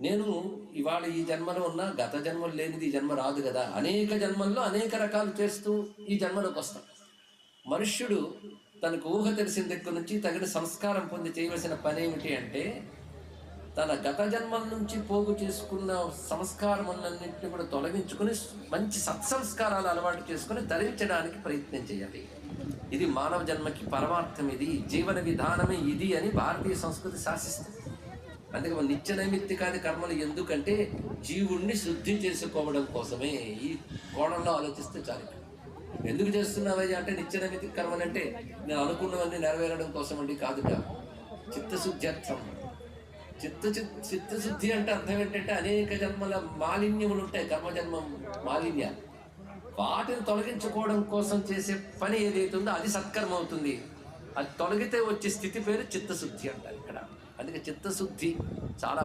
నేను ఇవాళ ఈ జన్మలో ఉన్న గత జన్మలు లేనిది ఈ జన్మ రాదు కదా. అనేక జన్మల్లో అనేక రకాలు చేస్తూ ఈ జన్మలోకి వస్తాం. మనుష్యుడు తనకు ఊహ తెలిసిన దగ్గర నుంచి తగిన సంస్కారం పొంది చేయవలసిన పని ఏమిటి అంటే, తన గత జన్మల నుంచి పోగు చేసుకున్న సంస్కారములన్నింటినీ కూడా తొలగించుకుని మంచి సత్సంస్కారాలు అలవాటు చేసుకుని ధరించడానికి ప్రయత్నం చేయాలి. ఇది మానవ జన్మకి పరమార్థం, ఇది జీవన విధానమే ఇది అని భారతీయ సంస్కృతి శాసిస్తుంది. అందుకే నిత్య నైమిత్తికాది కర్మలు ఎందుకంటే జీవుణ్ణి శుద్ధి చేసుకోవడం కోసమే. ఈ కోణంలో ఆలోచిస్తే చాలు. ఎందుకు చేస్తున్నావయ్యా అంటే, నిత్య నైమిత్తిక కర్మలు అంటే నేను అనుకున్నవన్నీ నెరవేరడం కోసం అండి కాదుట, చిత్తశుద్ధి అర్థం. చిత్తశుద్ధి అంటే అర్థం ఏంటంటే, అనేక జన్మల మాలిన్యములు ఉంటాయి, కర్మజన్మం మాలిన్యాలు. వాటిని తొలగించుకోవడం కోసం చేసే పని ఏదైతే ఉందో అది సత్కర్మ అవుతుంది. అది తొలగితే వచ్చే స్థితి పేరు చిత్తశుద్ధి అంటారు ఇక్కడ. అందుకే చిత్తశుద్ధి చాలా